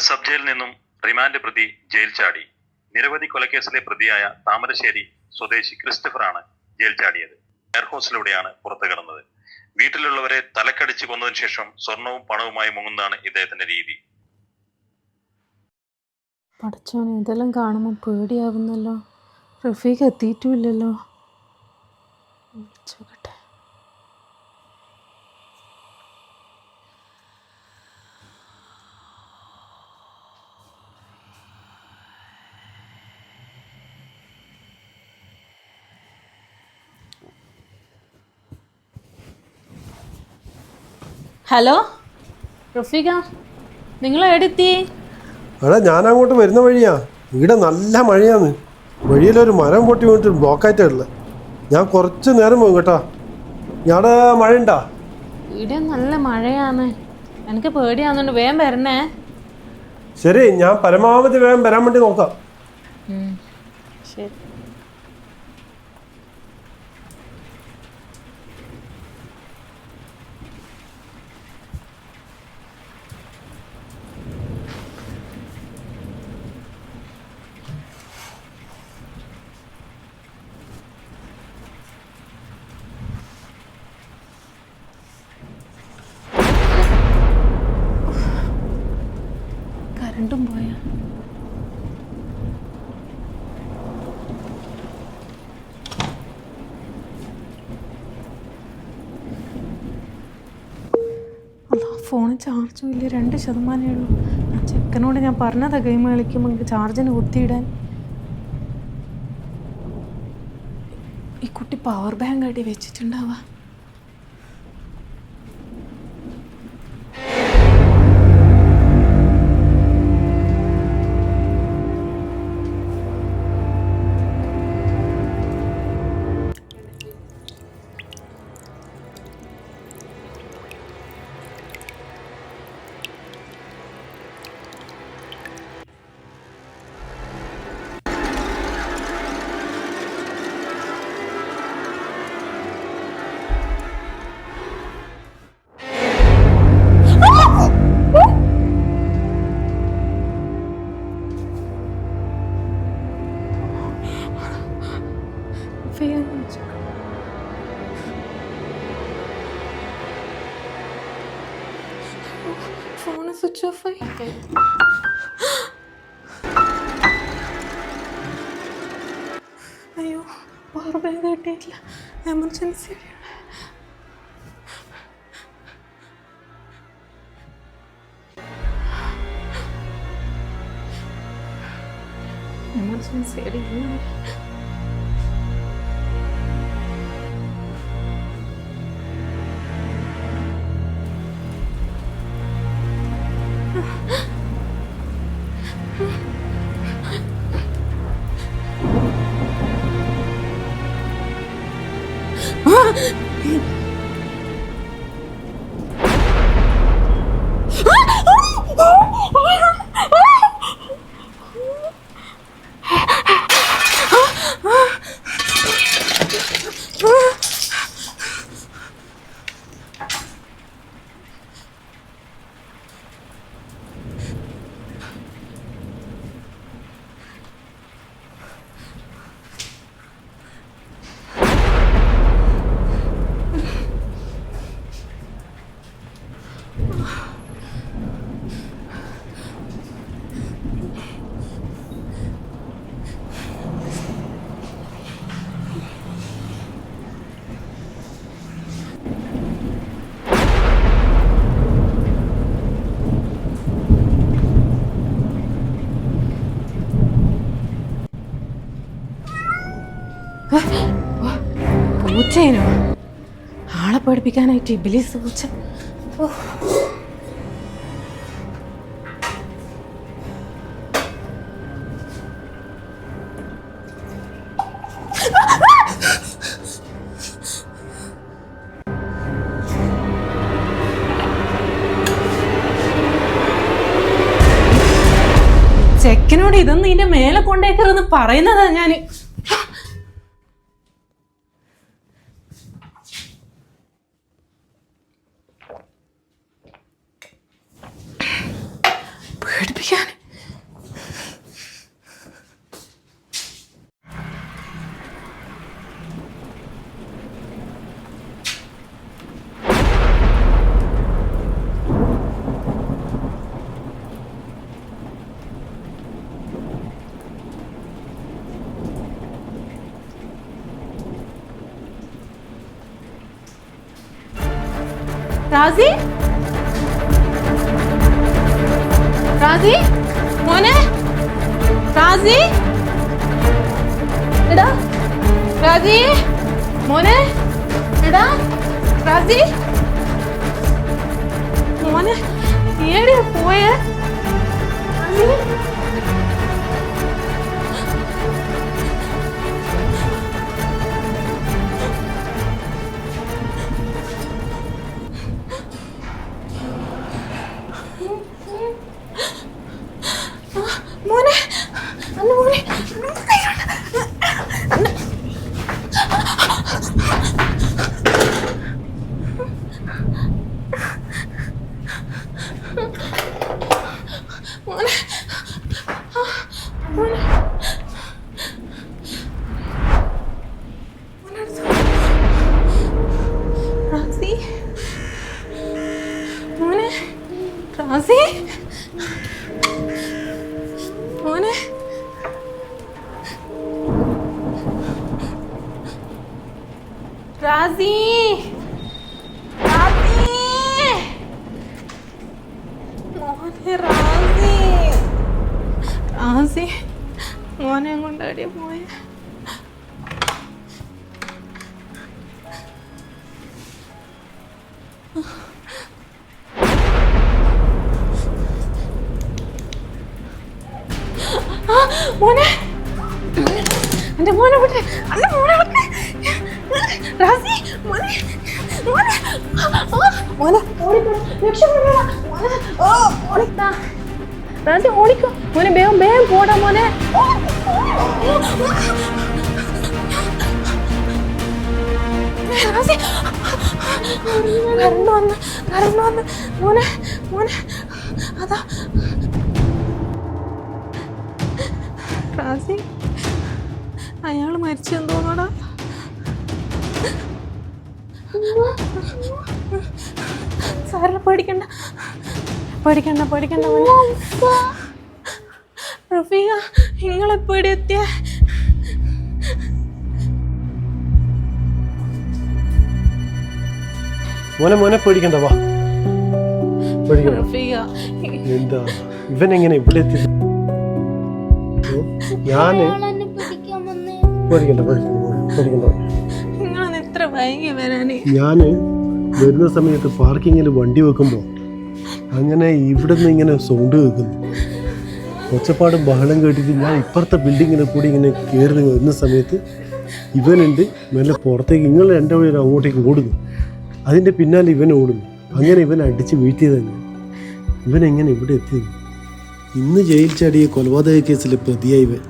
Sub ജയിലിൽ നിന്നും remand പ്രതി ജയിൽ ചാടി. നിരവധി കൊലക്കേസിലെ പ്രതിയായ താമരശ്ശേരി സ്വദേശി ക്രിസ്റ്റഫറാണ് ജയിൽ ചാടിയത്. എയർഹോസിലൂടെയാണ് പുറത്തു കടന്നത്. വീട്ടിലുള്ളവരെ തലക്കടിച്ച് കൊന്നതിനു ശേഷം സ്വർണവും പണവുമായി മുങ്ങുന്നതാണ് ഇദ്ദേഹത്തിന്റെ രീതി. പഠിച്ചോനെ, ഇതെല്ലാം കാണുമ്പോൾ പേടിയാവുന്നല്ലോ. റഫീഖ് എത്തിയിട്ടുമില്ലല്ലോ. വിളിച്ചോക്കട്ടെ. ഹലോ റഫീഖ, നിങ്ങൾ എവിടെത്തി? എടാ, ഞാൻ അങ്ങോട്ട് വരുന്ന വഴിയാ. ഇവിടെ നല്ല മഴയാണ്. വഴിയിലൊരു മരം പൊട്ടി വീണിട്ട് ബ്ലോക്കായിട്ടാണുള്ളത്. ഞാൻ കുറച്ച് നേരം പോകും കേട്ടോ. ഞാടെ മഴ ഉണ്ടാ? ഇവിടെ നല്ല മഴയാണ്. എനിക്ക് പേടിയാവുന്നുണ്ട്. വേഗം വരണേ. ശരി, ഞാൻ പരമാവധി വേഗം വരാൻ വേണ്ടി നോക്കാം. ശരി. കറണ്ടും പോയാ? ഫോണിൽ ചാർജും ഇല്ല. 2% ഉള്ളൂ. ആ ചെക്കനോട് ഞാൻ പറഞ്ഞതാ ഗെയിം കളിക്കുമ്പോൾ ചാർജിന് കുത്തിയിടാൻ. ഈ കുട്ടി പവർ ബാങ്ക് ആയിട്ട് വെച്ചിട്ടുണ്ടാവാ. ഫോണ് സ്വിച്ച് ഓഫ് ആയി. അയ്യോ, പവർ ബാങ്ക് കിട്ടിയിട്ടില്ല. എമർജൻസി. പൂച്ചേനോ? ആളെ പേടിപ്പിക്കാനായിട്ട് ഇബിലിസ് പൂച്ച. ചെക്കനോട് ഇതൊന്നും ഇതിന്റെ മേലെ കൊണ്ടേക്കരുതെന്ന് പറയുന്നതാ ഞാൻ. പേടിപ്പിച്ചു. പിടിക്കാൻ. റാസി, റാസി മോനെ, റാസി, എടാ റാസി മോനെ, എടാ റാസി മോനെ, ഏടിയാ പോയേ? റാസി, മോനെ, അന്ന് മോനെ, മോനെ, മോനെ, റാസി, മോനെ, റാസി, മോനെ, റാസി, റാസി, മോനെ, റാസി, റാസി മോനെ കൊണ്ടാടിയ പോയ. മോനെ, എന്റെ മോനെ വിട്ടെ, അല്ല മോനെ വിട്ടെ, റാസി മോനെ, മോനെ, മോനെ ഓടിക്കോ, രക്ഷപ്പെടടാ മോനെ, ഓ ഓടിക്കാ, റാസി ഓടിക്കോ മോനെ, വേഗം വേഗം പോടാ മോനെ. റാസി കരണ്ട് വന്ന് മോനെ, മോനെ അതാ റാസി, അയാൾ മരിച്ചെന്ന് തോന്നടാ. സാറിന് പേടിക്കണ്ട, പേടിക്കണ്ട, പേടിക്കണ്ട മോനെ. റഫീഖ, നിങ്ങളെപ്പോ ഇവിടെ എത്തിയ? മോനെ മോനെ പേടിക്കണ്ട, വാ പേടിക്കണ്ട. റഫീഖ, എന്താ ഇവൻ എങ്ങനെ ഇവിടെ എത്തി? ഞാന് പേടിക്കണ്ട, പേടിക്കണ്ട. നിങ്ങളന്ന് എത്ര വൈകി വരാന്? ഞാന് വരുന്ന സമയത്ത് പാർക്കിങ്ങിൽ വണ്ടി വെക്കുമ്പോൾ അങ്ങനെ ഇവിടെ നിന്ന് ഇങ്ങനെ സൗണ്ട് കേൾക്കുന്നു, ഒച്ചപ്പാടും ബഹളം കേട്ടിട്ട് ഞാൻ ഇപ്പുറത്തെ ബിൽഡിങ്ങിനെ കൂടി ഇങ്ങനെ കയറി വരുന്ന സമയത്ത് ഇവനുണ്ട് മെല്ലെ പുറത്തേക്ക്, നിങ്ങൾ എൻ്റെ വഴി അങ്ങോട്ടേക്ക് ഓടുന്നു, അതിൻ്റെ പിന്നാലെ ഇവൻ ഓടുന്നു. അങ്ങനെ ഇവൻ അടിച്ച് വീഴ്ത്തിയത് തന്നെ. ഇവൻ എങ്ങനെ ഇവിടെ എത്തിയത്? ഇന്ന് ജയിൽ ചാടിയ കൊലപാതക കേസിലെ പ്രതിയായി ഇവൻ.